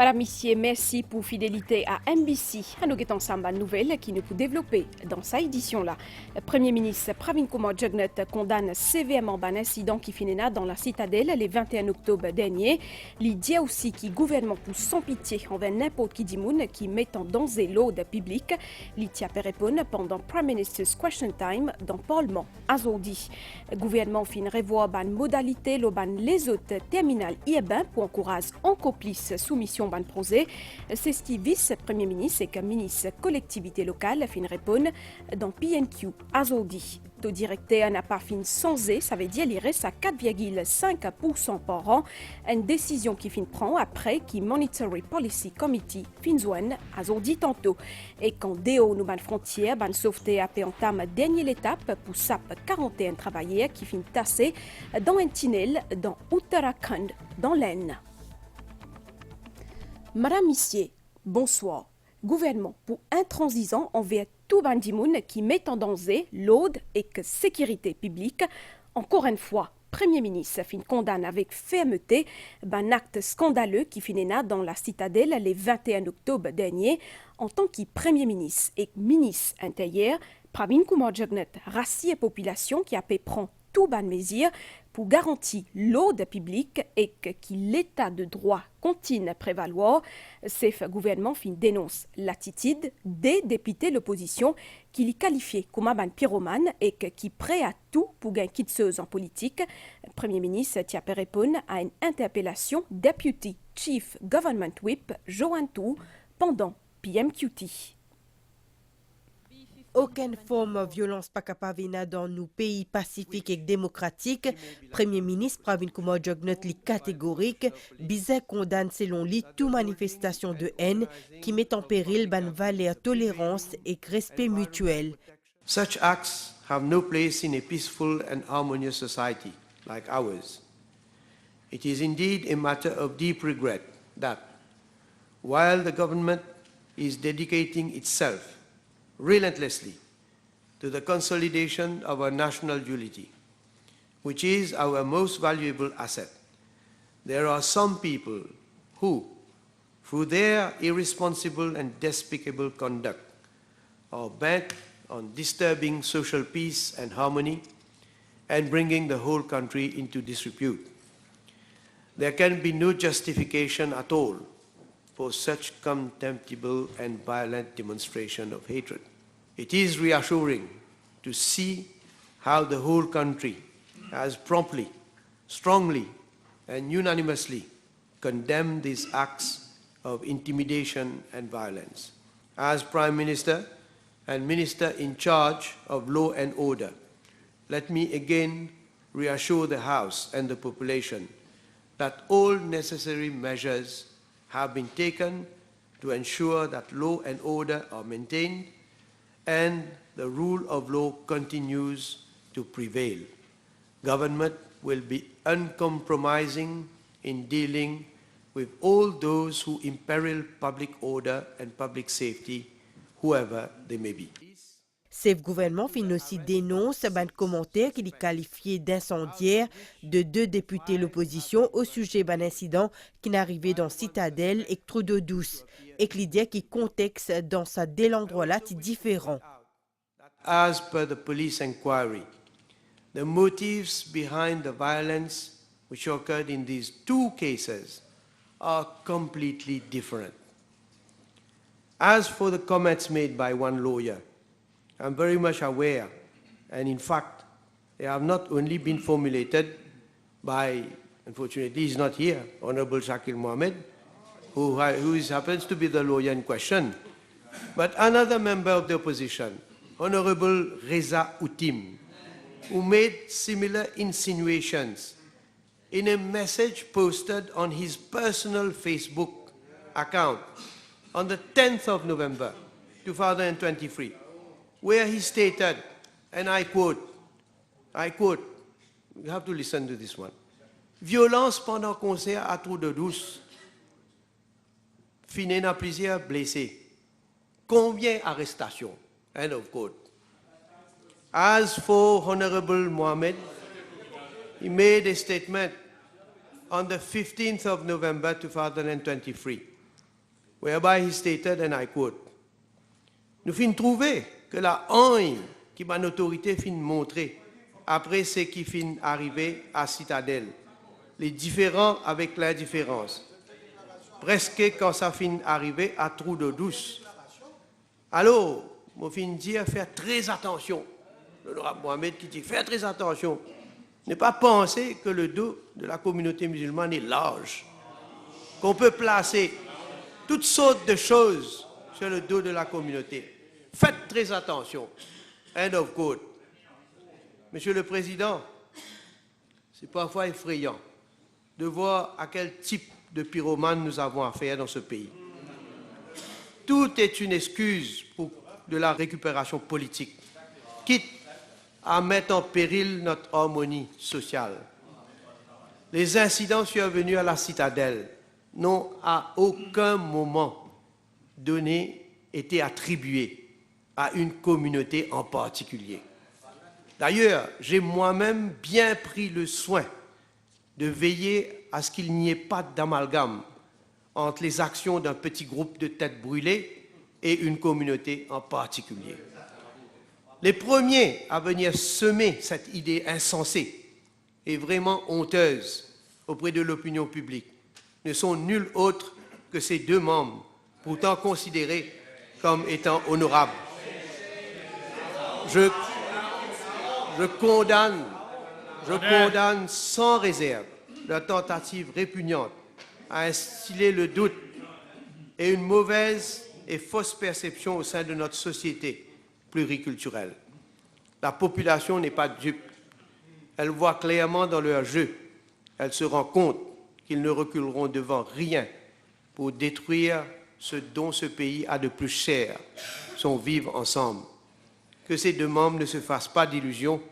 Madame, Monsieur, merci pour fidélité à MBC. À nous guettons ensemble une nouvelle qui nous peut développer dans sa édition-là. Le Premier ministre Pravin Kumar Jugnauth condamne sévèrement un incident qui finit dans la citadelle le 21 octobre dernier. Il dit aussi que le gouvernement pousse sans pitié envers n'importe qui dimoun qui met en danger l'ordre public. Il tient à répondre pendant Prime Minister's Question Time dans le Parlement aujourd'hui. Le gouvernement fin revoir une modalité les autres terminales IEBAN pour encourager encore plus soumission ban projet. C'est ce qui vice-premier ministre et que ministre collectivité locale fin répondre dans PNQ aujourd'hui. Le directeur n'a pas fini sans ça veut dire qu'il reste à 4,5% par an. Une décision qui fin prend après que Monetary Policy Committee fin joine aujourd'hui tantôt. Et quand DO nous ban frontière, ban sauveté a entame dernière étape pour SAP 41 travailleurs qui fin tassé dans un tunnel dans Uttarakhand, dans l'Aisne. Madame Missier, bonsoir. Gouvernement pour intransigeant envers tout bandimoun qui met en danger l'ordre et que sécurité publique. Encore une fois, Premier ministre fin condamne avec fermeté un acte scandaleux qui finit dans la citadelle le 21 octobre dernier. En tant que Premier ministre et ministre intérieur, Pravin Kumar Jugnauth rassure la population qui a pu prendre tout ban mesure pour garantir l'ordre public et que l'état de droit continue à prévaloir. Ce gouvernement dénonce l'attitude des députés de l'opposition qui les qualifient comme un pyromane et qui prêt à tout pour gagner quitteuse en politique. Le Premier ministre tient à répondre à une interpellation Deputy Chief Government Whip Joanne Tou pendant PMQT. Aucune forme de violence pas capable dans nos pays pacifiques et démocratiques. Premier ministre Pravin Kumar Jugnauth est catégorique. Bizet condamne selon lui toute manifestation de haine qui met en péril ban valeur tolérance et respect mutuel. Such acts have no place in a peaceful and harmonious society like ours. It is indeed a matter of deep regret that, while the government is dedicating itself relentlessly to the consolidation of our national unity, which is our most valuable asset, there are some people who, through their irresponsible and despicable conduct, are bent on disturbing social peace and harmony and bringing the whole country into disrepute. There can be no justification at all for such contemptible and violent demonstration of hatred. It is reassuring to see how the whole country has promptly, strongly, and unanimously condemned these acts of intimidation and violence. As Prime Minister and Minister in charge of law and order, let me again reassure the House and the population that all necessary measures have been taken to ensure that law and order are maintained and the rule of law continues to prevail. Government will be uncompromising in dealing with all those who imperil public order and public safety, whoever they may be. Ce gouvernement fin aussi dénonce un commentaire qu'il est qualifié d'incendiaire de deux députés de l'opposition au sujet d'un incident qui est arrivé dans Citadelle et Trudeau douce et qu'il dit que le contexte dans ce dès l'endroit-là est différent. As per the police inquiry, the motives behind the violence which occurred in these two cases are completely different. As for the comments made by one lawyer, I'm very much aware, and in fact, they have not only been formulated by, unfortunately he's not here, Honorable Shakil Mohammed, who happens to be the lawyer in question, but another member of the opposition, Honorable Reza Utim, who made similar insinuations in a message posted on his personal Facebook account on the 10th of November 2023, where he stated, and I quote, you have to listen to this one, violence pendant concert à Trudeau douce, finit à plusieurs blessés, combien arrestations, end of quote. As for Honorable Mohammed, he made a statement on the 15th of November 2023 whereby he stated, and I quote, nous finissons trouver que la haine qui m'a autorité fin montrer après ce qui fin arrivé à Citadelle, les différents avec l'indifférence, presque quand ça fin arrivé à trou d'eau douce. Alors, moi fin dire faire très attention. L'honorable Mohamed qui dit faire très attention. Ne pas penser que le dos de la communauté musulmane est large, qu'on peut placer toutes sortes de choses sur le dos de la communauté. Faites très attention. End of quote. Monsieur le Président, c'est parfois effrayant de voir à quel type de pyromane nous avons affaire dans ce pays. Tout est une excuse pour de la récupération politique, quitte à mettre en péril notre harmonie sociale. Les incidents survenus à la Citadelle n'ont à aucun moment donné été attribués à une communauté en particulier. D'ailleurs, j'ai moi-même bien pris le soin de veiller à ce qu'il n'y ait pas d'amalgame entre les actions d'un petit groupe de têtes brûlées et une communauté en particulier. Les premiers à venir semer cette idée insensée et vraiment honteuse auprès de l'opinion publique ne sont nuls autres que ces deux membres, pourtant considérés comme étant honorables. Je condamne sans réserve leur tentative répugnante à instiller le doute et une mauvaise et fausse perception au sein de notre société pluriculturelle. La population n'est pas dupe. Elle voit clairement dans leur jeu. Elle se rend compte qu'ils ne reculeront devant rien pour détruire ce dont ce pays a de plus cher, son vivre ensemble. Que ces deux membres ne se fassent pas d'illusions.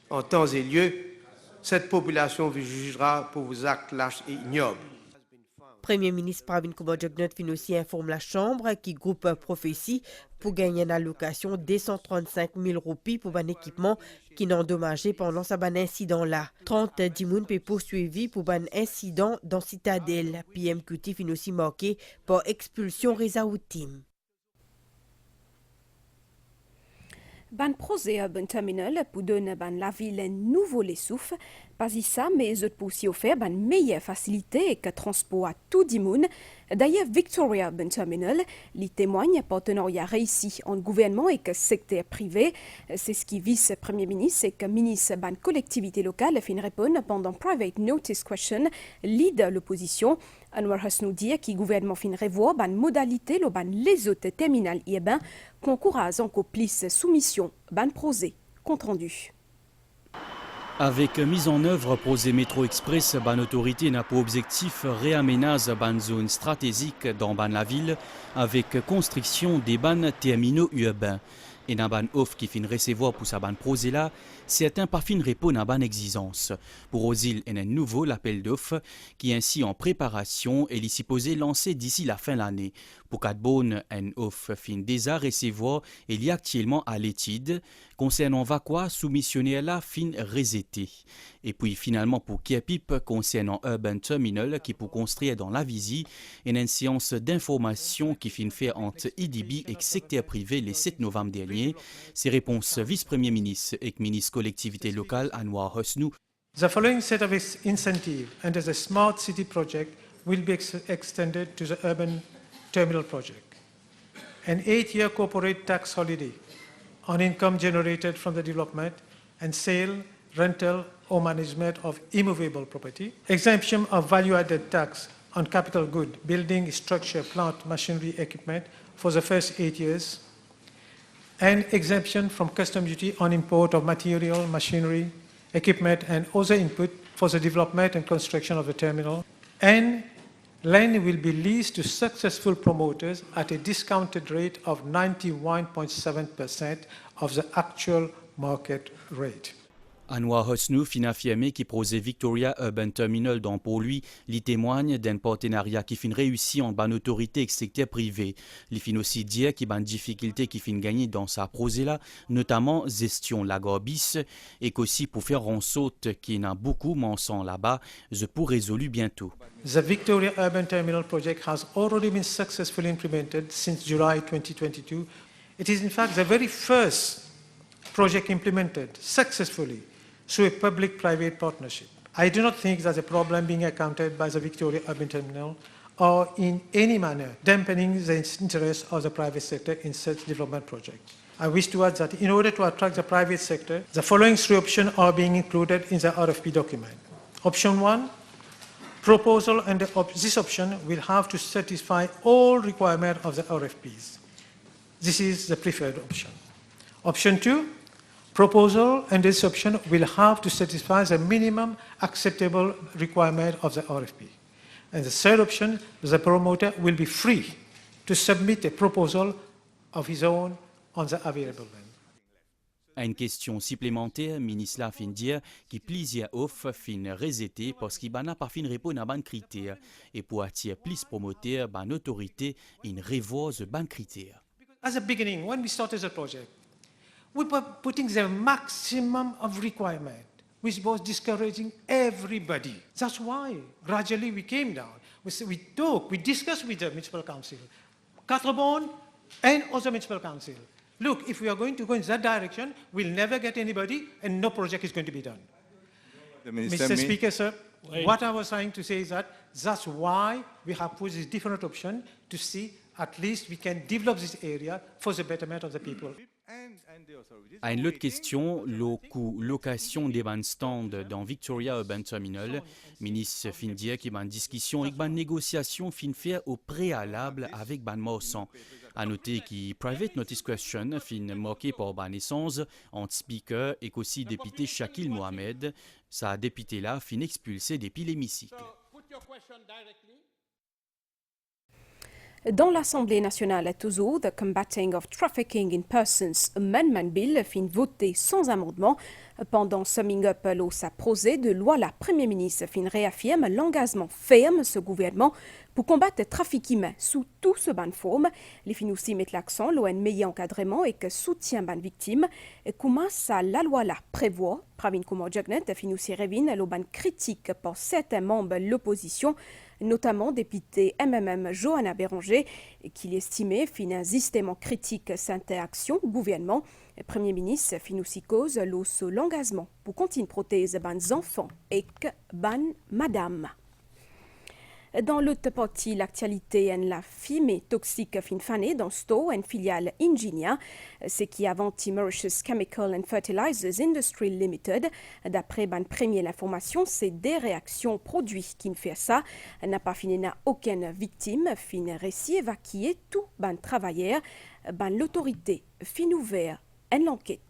En temps et lieu, cette population vous jugera pour vos actes lâches et ignobles. Premier ministre Pravin Kumar Jugnauth fin aussi informe la Chambre qui groupe prophétie pour gagner une allocation de 135 000 roupies pour un équipement qui n'a endommagé pendant ce incident-là. 30 dimoun peut poursuivi pour un incident dans Citadelle. PMQT fin aussi marqué par expulsion Rezaoutim. Ban projet ban terminal pour donner ban la ville un nouveau les souffle. Pas ça, mais autres pour aussi offrir ban meilleure facilité et que transport à tout le monde. D'ailleurs, Victoria ban terminal, les témoigne partenariat réussi entre gouvernement et que secteur privé. C'est ce qui vice Premier ministre et que ministre ban collectivité locale fin répondre pendant private notice question lead l'opposition. Anwar Hasnou dit que le gouvernement fin revoir ban modalité le ban les autres terminal urbains qu'encourage encore plus soumission ban projet compte rendu. Avec mise en œuvre projet Métro Express, ban autorité n'a pour objectif réaménage ban zone stratégique dans ban la ville avec construction des ban terminaux urbains. Et dans ban offre qui fin recevoir pour sa ban projet là, certains pas fin répondre à ban exigence. Pour Osil, il y a un nouveau l'appel d'offres qui est ainsi en préparation et il est supposé lancer d'ici la fin de l'année. Pour Cadbone, un offre fin déjà recevoir et il y a actuellement à l'étude. Concernant Vakwa, soumissionnaire là fin reseté. Et puis finalement pour Kiapip, concernant Urban Terminal qui pour construire dans la Visie, il y a une séance d'information qui fin fait entre IDB et secteur privé le 7 novembre dernier. Ces réponses vice-premier ministre et ministre collectivité locale Anwar Hasnou. The following set of incentives under the Smart City project will be extended to the Urban Terminal project. An 8-year corporate tax holiday on income generated from the development and sale, rental or management of immovable property. Exemption of value-added tax on capital good, building, structure, plant, machinery, equipment for the first 8 years. And exemption from custom duty on import of material, machinery, equipment and other input for the development and construction of the terminal. And land will be leased to successful promoters at a discounted rate of 91.7% of the actual market rate. Anwar Hosnou fin affirmé qui projet Victoria Urban Terminal dont pour lui, il témoigne d'un partenariat qui fin réussi entre une autorité et le secteur privé. Il fin aussi dire qu'il y a une difficulté qui fin gagner dans sa projet là, notamment gestion l'agorbis et qu'aussi pour faire en sorte qu'il y en a beaucoup mensonges là-bas, je pour résolu bientôt. The Victoria Urban Terminal project has already been successfully implemented since July 2022. It is in fact the very first project implemented successfully through a public-private partnership. I do not think there's a problem being encountered by the Victoria Urban Terminal or in any manner dampening the interest of the private sector in such development projects. I wish to add that in order to attract the private sector, the following three options are being included in the RFP document. Option 1, proposal under this option will have to satisfy all requirements of the RFPs. This is the preferred option. Option 2, proposal under this option will have to satisfy the minimum acceptable requirement of the RFP. And the third option, the promoter will be free to submit a proposal of his own on the available land. À une question supplémentaire, ministre la fin dire que plusieurs offres fin rejetées parce qu'il n'a pas fin répondre à ban critères et pour attirer plus promoteurs, ban autorité, une revoie de ban critères. As a beginning, when we started the project, we were putting the maximum of requirement, which was discouraging everybody. That's why gradually we came down. We discussed with the municipal council, Catrabon and also municipal council. Look, if we are going to go in that direction, we'll never get anybody and no project is going to be done. Mr. Speaker, sir, what I was trying to say is that that's why we have put this different option to see at least we can develop this area for the betterment of the people. À une autre question, le coût location des stands dans Victoria Urban Terminal, ministre fin dire qu'il y a une discussion et une négociation fin faire au préalable avec ban Morsan. À noter que Private Notice Question fin moqué par ban essence entre speaker et aussi député Shakil Mohamed, sa député là fin expulsé depuis l'hémicycle. Dans l'Assemblée nationale, toujours, the Combating of Trafficking in Persons Amendment Bill fin voté sans amendement. Pendant summing up sa projet de loi, la Premier ministre fin réaffirme l'engagement ferme de ce gouvernement pour combattre le trafic humain sous tout ce ban forme. Les fin aussi mettent l'accent sur un meilleur encadrement et que soutien ban victimes. Comment ça la loi la prévoit? Pravin Kumar Jagnat fin aussi revient le ban critique par certains membres de l'opposition, notamment député MMM Johanna Béranger, qui estimait fin un système critique cette action gouvernement. Le Premier ministre fin aussi cause l'engagement pour continuer à protéger les enfants et les madame. Dans l'autre partie, l'actualité en la fumée toxique fin fanée dans Stowe, une filiale Ingenia, ce qui avanti Mauritius Chemical and Fertilizers Industry Limited. D'après ban premier l'information, c'est des réactions produits qui ne fait ça. N'a pas fini n'a aucune victime, fin récit évacué tout ban travailleur, ban l'autorité fin ouvert en l'enquête.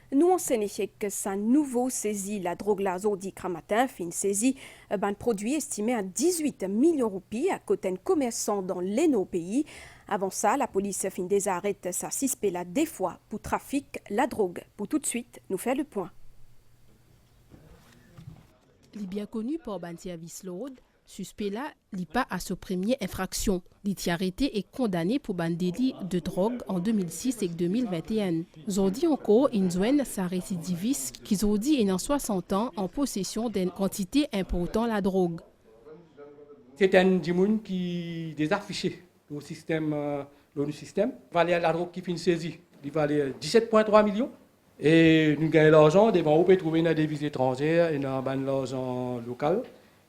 Nous enseignons que sa nouveau saisie la drogue la zodi matin, fin saisie un produit estimé à 18 millions de roupies à côté d'un commerçant dans les nos pays. Avant ça, la police fin des arrête sa suspect la des fois pour trafic la drogue. Pour tout de suite, nous faire le point. Il est bien connu pour ban service load. Suspect là, il pas à sa première infraction. Il est arrêté et condamné pour ban délit de drogue en 2006 et 2021. Aujourd'hui encore, une zone sa récidiviste qui aujourd'hui est dans 60 ans en possession d'une quantité importante la drogue. C'est un dimoun qui désaffiché le système, l'ONU système. Valait la drogue qui finit saisie. Il valait 17,3 millions. Et nous gagnons l'argent, on peut trouver dans des devises étrangères et dans l'argent local.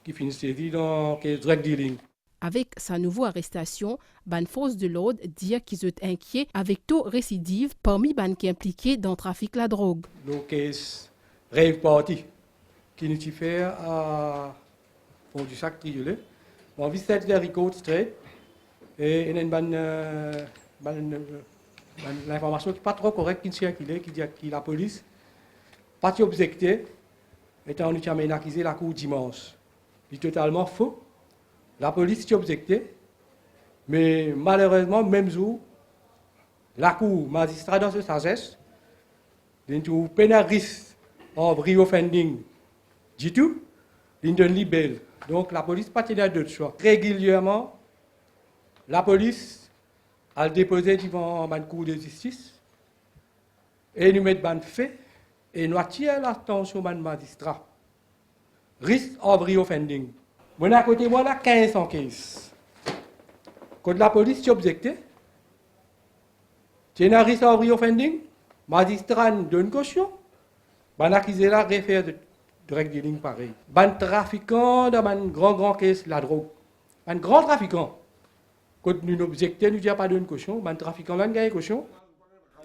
Qui finit saisi dans le drug dealing. Avec sa nouvelle arrestation, ban force de l'ordre dit qu'ils sont inquiets avec taux récidive parmi ban qui impliqués dans le trafic de la drogue. Le case rave party qui nous fait à fond du sac triolet. On visite les records straight et il y a l'information qui n'est pas trop correcte qui circule, qui dit que la police pas objecté étant nous accusé la cour dimanche. C'est totalement faux. La police s'y objecté, mais malheureusement, même jour, la cour magistrat dans sa sagesse L'intou pénaris of reoffending G2, l'indon libel. Donc la police pas tenir d'autre choix. Régulièrement, la police a déposé devant la cour de justice et nous mettons ban fait et nous attirons l'attention des magistrats. Risk of reoffending. Moi à côté moi là 1500 cases. Quand la police est objectée, c'est un risque of reoffending, magistrat donne caution, ban accusé là réfère de drug dealing pareil. Ban trafiquant dans un grand caisse la drogue. Un grand trafiquant. Quand nous objectons, nous disons pas donne caution, ban trafiquant là gagne caution.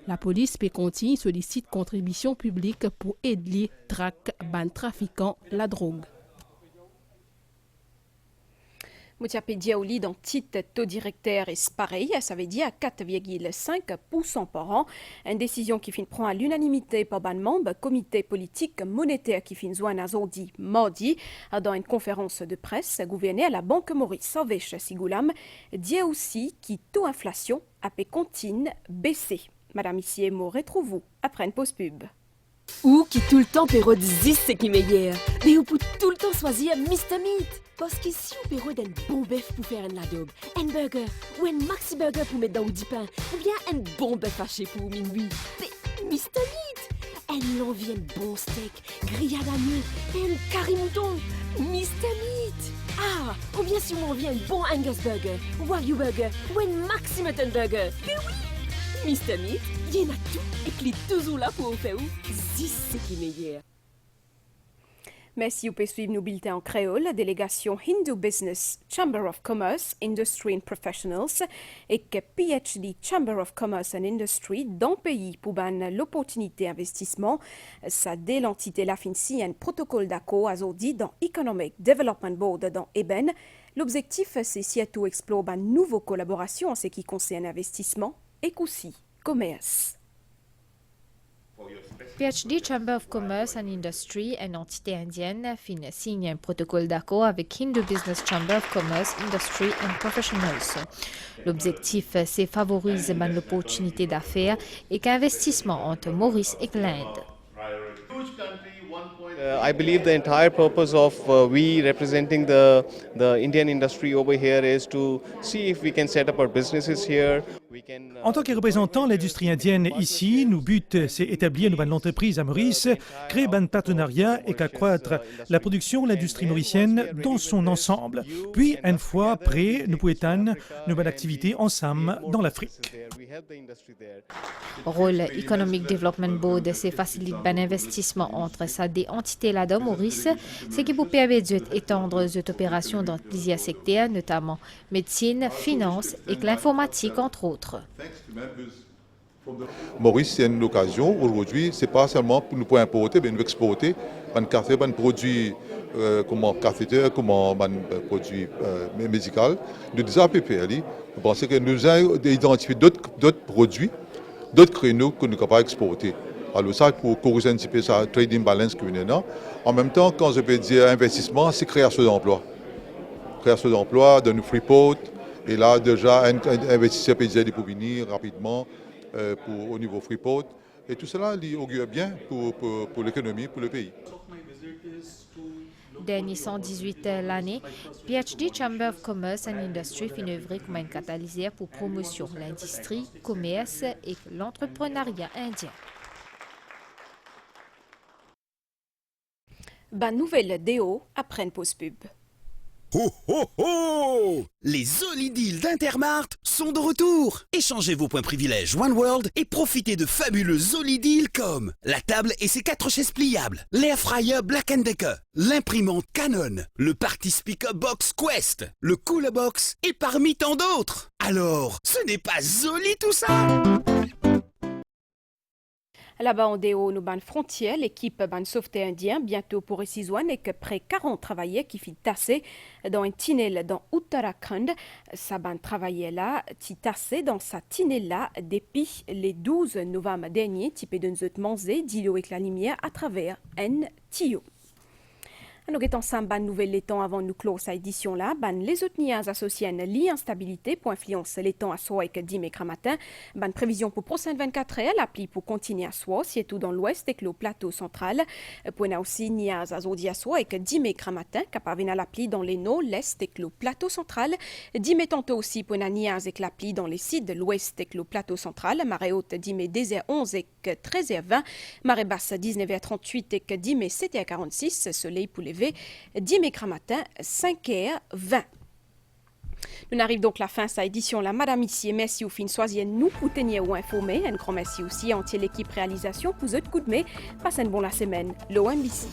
La police peut continuer sollicite contribution publique pour aider traque ban trafiquant la drogue. Moutiapé Diaouli dans titre taux directeur est pareil, ça veut dire 4,5% par an. Une décision qui finit prend à l'unanimité par ban membre comité politique monétaire qui finit joindre à Zodi mardi dans une conférence de presse gouvernée à la Banque Maurice Salvesh Sigoulam dit aussi que taux inflation a pu continuer baisser. Madame Issier, mot retrouve-vous après une pause pub. Ou qui tout le temps pérodise ce qui est meilleur. Mais vous pouvez tout le temps choisir Mr. Meat. Parce que si vous pérode un bon bœuf pour faire un adobe, un burger ou un maxi burger pour mettre dans du pain, ou bien un bon bœuf haché pour minuit, mais Mr. Meat. Elle l'envie un bon steak, grillé à l'agneau et un curry mouton. Mr. Meat. Ah, ou bien si on envie un bon Angus burger, Wagyu burger ou un maxi mutton burger. Mais oui, Mr. Meat, il y en a tout et que les toujours là pour vous faire c'est ce qui est meilleur. Merci, vous pouvez suivre nos bulletins en créole. La délégation Hindu Business Chamber of Commerce, Industry and Professionals et que PhD Chamber of Commerce and Industry dans le pays pour ban l'opportunité d'investissement. Ça dès l'entité la finci un protocole d'accord à Zodi dans Economic Development Board dans Eben. L'objectif c'est surtout explorer une nouvelle collaboration en ce qui concerne investissement et aussi commerce. PhD Chamber of Commerce and Industry, une entité indienne, signe un protocole d'accord avec Hindu Business Chamber of Commerce, Industry and Professionals. L'objectif, c'est favoriser l'opportunité d'affaires et qu'investissement entre Maurice et l'Inde. I believe the entire purpose of we representing the Indian industry over here is to see if we can set up our businesses here. En tant que représentant de l'industrie indienne ici, nos buts, c'est établir une bonne entreprise à Maurice, créer un partenariat et qu'accroître la production de l'industrie mauricienne dans son ensemble. Puis, une fois prêt, nous pouvons étendre nos bonnes activités ensemble dans l'Afrique. Rôle Economic Development Board, c'est faciliter l'investissement entre sa des entités là dans Maurice, ce qui vous permet d'étendre cette opération dans plusieurs secteurs, notamment médecine, finance et l'informatique, entre autres. Maurice, c'est une occasion. Aujourd'hui, ce n'est pas seulement pour nous importer, mais nous exporter un produit comme cathéter, comme un produit médical. Nous disons à PPL, nous pensons que nous avons identifié d'autres produits, d'autres créneaux que nous sommes capables d'exporter. Alors ça, pour corriger un petit peu ça, trading balance que nous avons. En même temps, quand je peux dire investissement, c'est création d'emplois. Création d'emplois, de nous freeport. Et là, déjà, un investisseur peut dire pour venir rapidement au niveau freeport. Et tout cela augure bien pour l'économie, pour le pays. Dernier 118 l'année, PhD Chamber of Commerce and Industry fait œuvrer comme un catalyseur pour promotion de l'industrie, commerce et l'entrepreneuriat indien. Bonne nouvelle DO après une pause pub. Ho ho ho! Les Zoli Deals d'Intermart sont de retour. Échangez vos points privilèges One World et profitez de fabuleux Zoli Deals comme la table et ses 4 chaises pliables, l'air fryer Black & Decker, l'imprimante Canon, le Party Speaker Box Quest, le Cooler Box et parmi tant d'autres. Alors, ce n'est pas Zoli tout ça? Là-bas, on déo nos ban frontières, l'équipe ban sauveté indien, bientôt pour Essizouane, et que près 40 travailleurs qui fit tasser dans un tunnel dans Uttarakhand. Ça ban travaillait là, ti tassé dans sa tunnel là, depuis les 12 novembre dernier, typé d'un zut manzé, d'îlot avec la lumière à travers un tuyau. Nous avons ensemble ban nouvelle les temps avant nous clore cette édition là. Ban les autres nias associés à l'instabilité pour influencer les temps à soi et que 10 mai matin. Ban prévision pour prochaine 24 heures, l'appli pour continuer à soi, surtout dans l'ouest et que le plateau central. Pour nous aussi nias azodi à soi et que 10 mai matin, capable à l'appli dans les nord, l'est et que le plateau central. 10 mai tantôt aussi pour nous nias et que l'appli dans les sites de l'ouest et que le plateau central. Marée haute 10 mai 10h11 et que 13h20. Marée basse 19h38 et que 10 mai 7h46. Soleil pour lever 10 mai matin 5h20. Nous arrivons donc à la fin de cette édition là. Madame ici et merci au fin soisienne nous pour tenir ou informer. Un grand merci aussi à entière l'équipe réalisation pour eux de coup de mai. Passez une bonne semaine. L'OMBC.